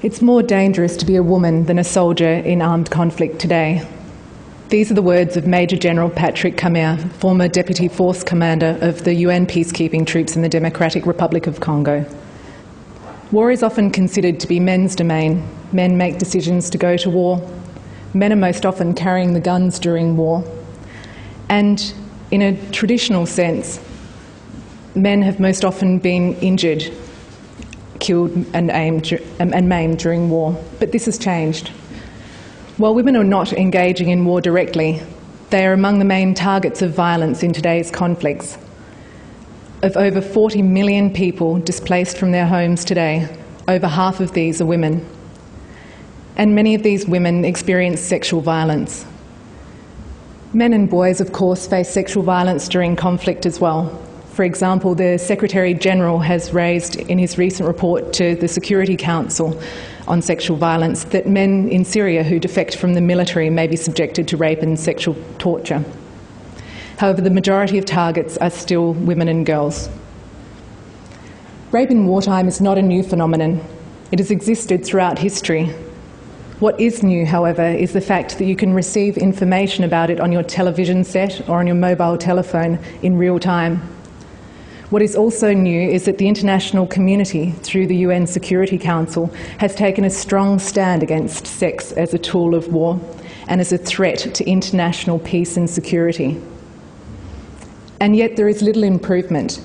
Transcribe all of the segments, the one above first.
It's more dangerous to be a woman than a soldier in armed conflict today. These are the words of Major General Patrick Kamer, former Deputy Force Commander of the UN peacekeeping troops in the Democratic Republic of Congo. War is often considered to be men's domain. Men make decisions to go to war. Men are most often carrying the guns during war. And in a traditional sense, men have most often been injured, killed and maimed during war. But this has changed. While women are not engaging in war directly, they are among the main targets of violence in today's conflicts. Of over 40 million people displaced from their homes today, over half of these are women. And many of these women experience sexual violence. Men and boys, of course, face sexual violence during conflict as well. For example, the Secretary-General has raised in his recent report to the Security Council on sexual violence that men in Syria who defect from the military may be subjected to rape and sexual torture. However, the majority of targets are still women and girls. Rape in wartime is not a new phenomenon. It has existed throughout history. What is new, however, is the fact that you can receive information about it on your television set or on your mobile telephone in real time. What is also new is that the international community, through the UN Security Council, has taken a strong stand against sex as a tool of war and as a threat to international peace and security. And yet there is little improvement.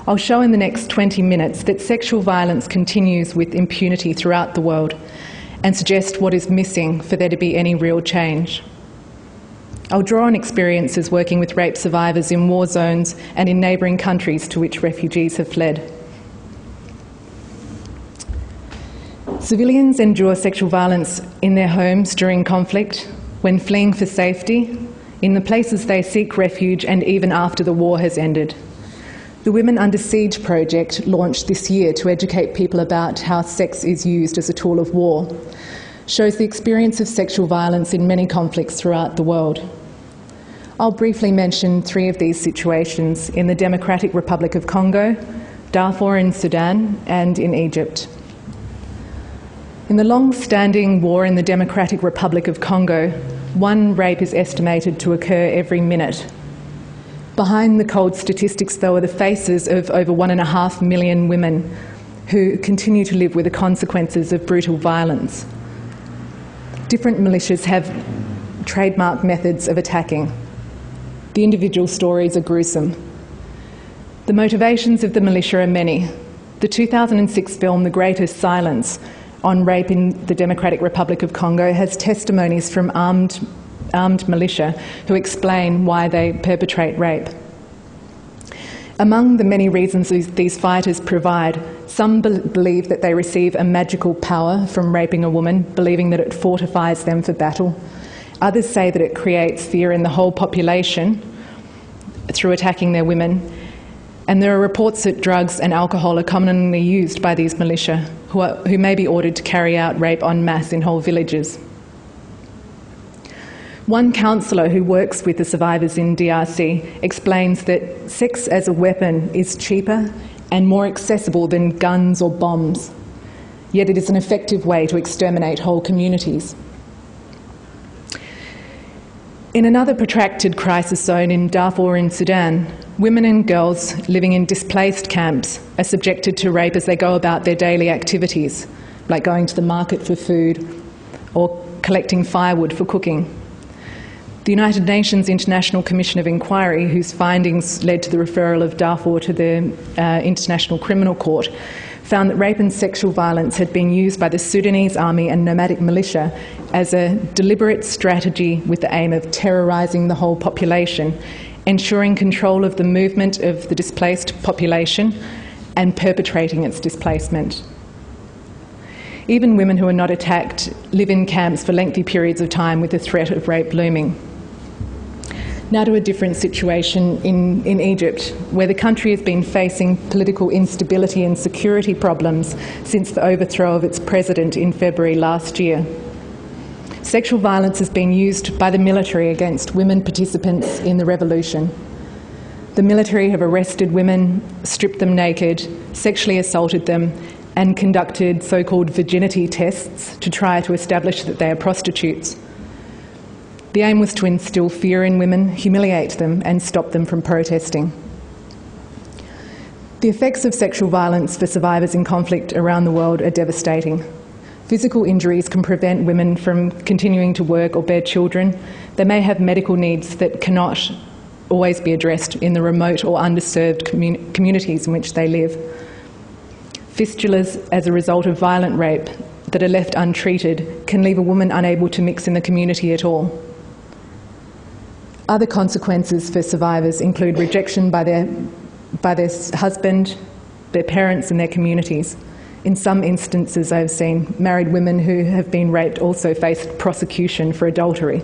I'll show in the next 20 minutes that sexual violence continues with impunity throughout the world and suggest what is missing for there to be any real change. I'll draw on experiences working with rape survivors in war zones and in neighbouring countries to which refugees have fled. Civilians endure sexual violence in their homes during conflict, when fleeing for safety, in the places they seek refuge, and even after the war has ended. The Women Under Siege project, launched this year to educate people about how sex is used as a tool of war, shows the experience of sexual violence in many conflicts throughout the world. I'll briefly mention 3 of these situations in the Democratic Republic of Congo, Darfur in Sudan, and in Egypt. In the long-standing war in the Democratic Republic of Congo, 1 rape is estimated to occur every minute. Behind the cold statistics, though, are the faces of over 1.5 million women who continue to live with the consequences of brutal violence. Different militias have trademark methods of attacking. The individual stories are gruesome. The motivations of the militia are many. The 2006 film The Greatest Silence on rape in the Democratic Republic of Congo has testimonies from armed militia who explain why they perpetrate rape. Among the many reasons these fighters provide, some believe that they receive a magical power from raping a woman, believing that it fortifies them for battle. Others say that it creates fear in the whole population through attacking their women. And there are reports that drugs and alcohol are commonly used by these militia, who may be ordered to carry out rape en masse in whole villages. One counsellor who works with the survivors in DRC explains that sex as a weapon is cheaper and more accessible than guns or bombs, yet it is an effective way to exterminate whole communities. In another protracted crisis zone in Darfur in Sudan, women and girls living in displaced camps are subjected to rape as they go about their daily activities, like going to the market for food or collecting firewood for cooking. The United Nations International Commission of Inquiry, whose findings led to the referral of Darfur to the International Criminal Court, found that rape and sexual violence had been used by the Sudanese army and nomadic militia as a deliberate strategy with the aim of terrorising the whole population, ensuring control of the movement of the displaced population and perpetrating its displacement. Even women who are not attacked live in camps for lengthy periods of time with the threat of rape looming. Now to a different situation in Egypt, where the country has been facing political instability and security problems since the overthrow of its president in February last year. Sexual violence has been used by the military against women participants in the revolution. The military have arrested women, stripped them naked, sexually assaulted them, and conducted so-called virginity tests to try to establish that they are prostitutes. The aim was to instill fear in women, humiliate them, and stop them from protesting. The effects of sexual violence for survivors in conflict around the world are devastating. Physical injuries can prevent women from continuing to work or bear children. They may have medical needs that cannot always be addressed in the remote or underserved communities in which they live. Fistulas as a result of violent rape that are left untreated can leave a woman unable to mix in the community at all. Other consequences for survivors include rejection by their husband, their parents and their communities. In some instances I've seen, married women who have been raped also face prosecution for adultery.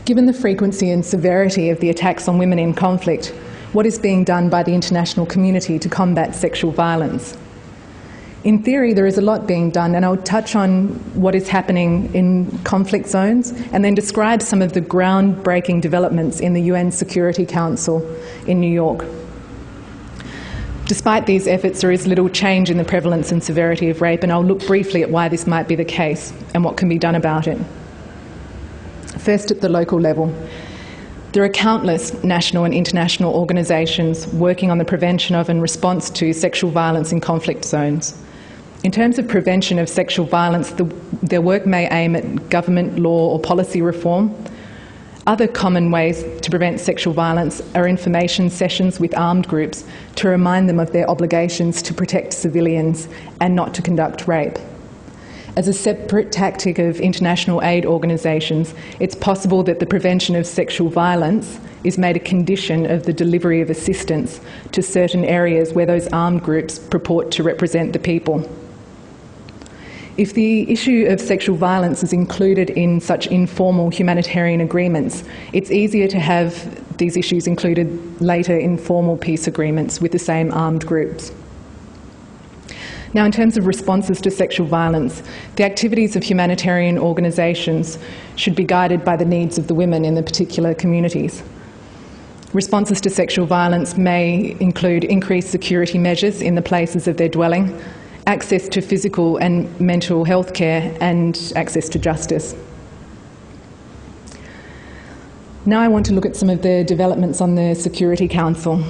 Given the frequency and severity of the attacks on women in conflict, what is being done by the international community to combat sexual violence? In theory, there is a lot being done, and I'll touch on what is happening in conflict zones and then describe some of the groundbreaking developments in the UN Security Council in New York. Despite these efforts, there is little change in the prevalence and severity of rape, and I'll look briefly at why this might be the case and what can be done about it. First, at the local level. There are countless national and international organisations working on the prevention of and response to sexual violence in conflict zones. In terms of prevention of sexual violence, their work may aim at government law or policy reform. Other common ways to prevent sexual violence are information sessions with armed groups to remind them of their obligations to protect civilians and not to conduct rape. As a separate tactic of international aid organisations, it's possible that the prevention of sexual violence is made a condition of the delivery of assistance to certain areas where those armed groups purport to represent the people. If the issue of sexual violence is included in such informal humanitarian agreements, it's easier to have these issues included later in formal peace agreements with the same armed groups. Now, in terms of responses to sexual violence, the activities of humanitarian organisations should be guided by the needs of the women in the particular communities. Responses to sexual violence may include increased security measures in the places of their dwelling, access to physical and mental health care, and access to justice. Now I want to look at some of the developments on the Security Council.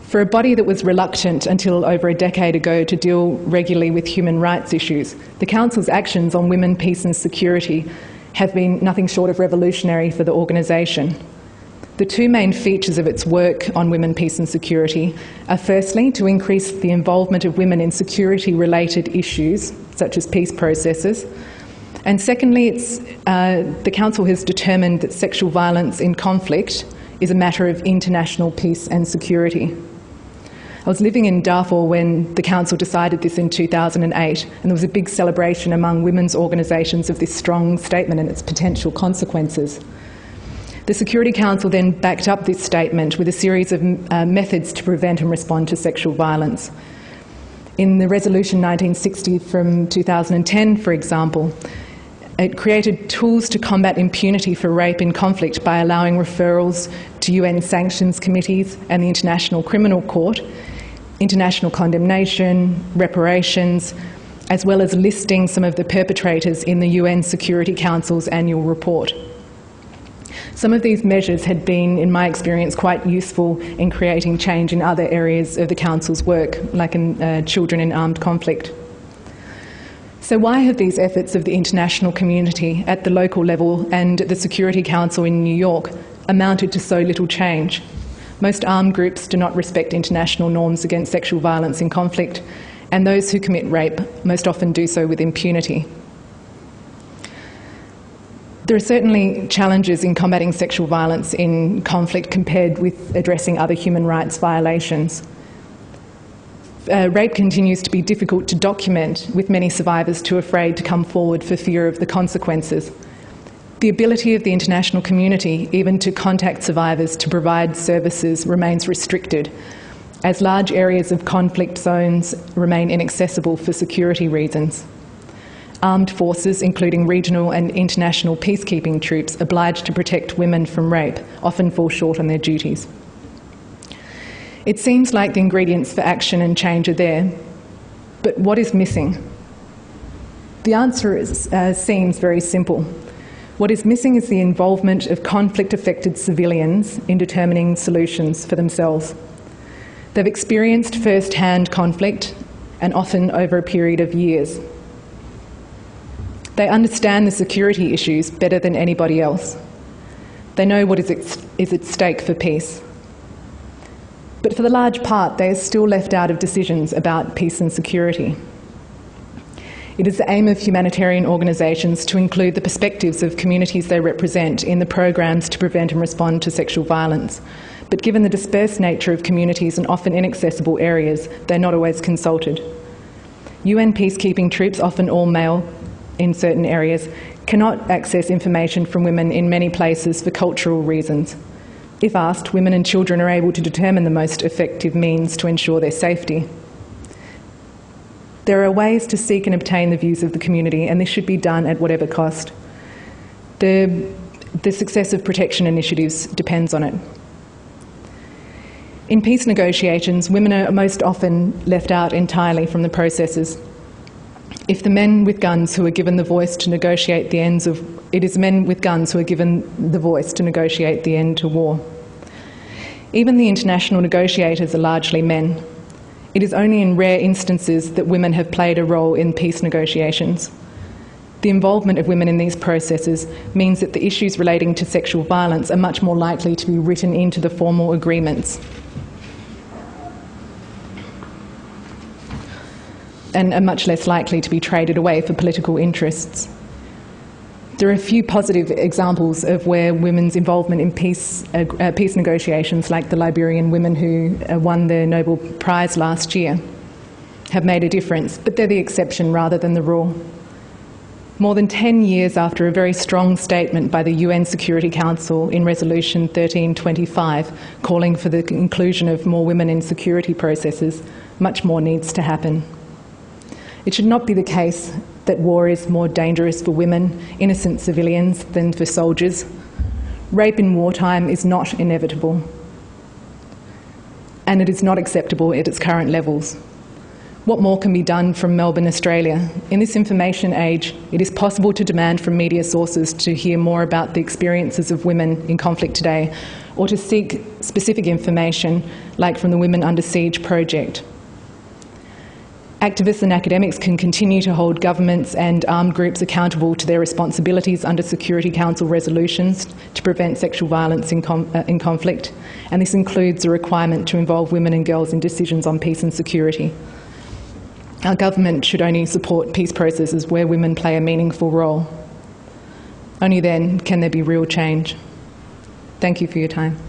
For a body that was reluctant until over a decade ago to deal regularly with human rights issues, the Council's actions on women, peace and security have been nothing short of revolutionary for the organisation. The two main features of its work on women, peace and security are firstly to increase the involvement of women in security-related issues, such as peace processes, and secondly, the Council has determined that sexual violence in conflict is a matter of international peace and security. I was living in Darfur when the Council decided this in 2008, and there was a big celebration among women's organisations of this strong statement and its potential consequences. The Security Council then backed up this statement with a series of methods to prevent and respond to sexual violence. In the Resolution 1960 from 2010, for example, it created tools to combat impunity for rape in conflict by allowing referrals to UN sanctions committees and the International Criminal Court, international condemnation, reparations, as well as listing some of the perpetrators in the UN Security Council's annual report. Some of these measures had been, in my experience, quite useful in creating change in other areas of the Council's work, like in children in armed conflict. So why have these efforts of the international community at the local level and the Security Council in New York amounted to so little change? Most armed groups do not respect international norms against sexual violence in conflict, and those who commit rape most often do so with impunity. There are certainly challenges in combating sexual violence in conflict compared with addressing other human rights violations. Rape continues to be difficult to document, with many survivors too afraid to come forward for fear of the consequences. The ability of the international community even to contact survivors to provide services remains restricted, as large areas of conflict zones remain inaccessible for security reasons. Armed forces, including regional and international peacekeeping troops obliged to protect women from rape, often fall short on their duties. It seems like the ingredients for action and change are there, but what is missing? The answer seems very simple. What is missing is the involvement of conflict-affected civilians in determining solutions for themselves. They've experienced first-hand conflict, and often over a period of years. They understand the security issues better than anybody else. They know what is at stake for peace. But for the large part, they are still left out of decisions about peace and security. It is the aim of humanitarian organisations to include the perspectives of communities they represent in the programs to prevent and respond to sexual violence. But given the dispersed nature of communities and often inaccessible areas, they're not always consulted. UN peacekeeping troops, often all male in certain areas, cannot access information from women in many places for cultural reasons. If asked, women and children are able to determine the most effective means to ensure their safety. There are ways to seek and obtain the views of the community, and this should be done at whatever cost. The success of protection initiatives depends on it. In peace negotiations, women are most often left out entirely from the processes. If the men with guns who are given the voice to negotiate the ends of... It is men with guns who are given the voice to negotiate the end to war. Even the international negotiators are largely men. It is only in rare instances that women have played a role in peace negotiations. The involvement of women in these processes means that the issues relating to sexual violence are much more likely to be written into the formal agreements and are much less likely to be traded away for political interests. There are a few positive examples of where women's involvement in peace negotiations, like the Liberian women who won the Nobel Prize last year, have made a difference, but they're the exception rather than the rule. More than 10 years after a very strong statement by the UN Security Council in Resolution 1325 calling for the inclusion of more women in security processes, much more needs to happen. It should not be the case that war is more dangerous for women, innocent civilians, than for soldiers. Rape in wartime is not inevitable, and it is not acceptable at its current levels. What more can be done from Melbourne, Australia? In this information age, it is possible to demand from media sources to hear more about the experiences of women in conflict today, or to seek specific information, like from the Women Under Siege project. Activists and academics can continue to hold governments and armed groups accountable to their responsibilities under Security Council resolutions to prevent sexual violence in conflict, and this includes a requirement to involve women and girls in decisions on peace and security. Our government should only support peace processes where women play a meaningful role. Only then can there be real change. Thank you for your time.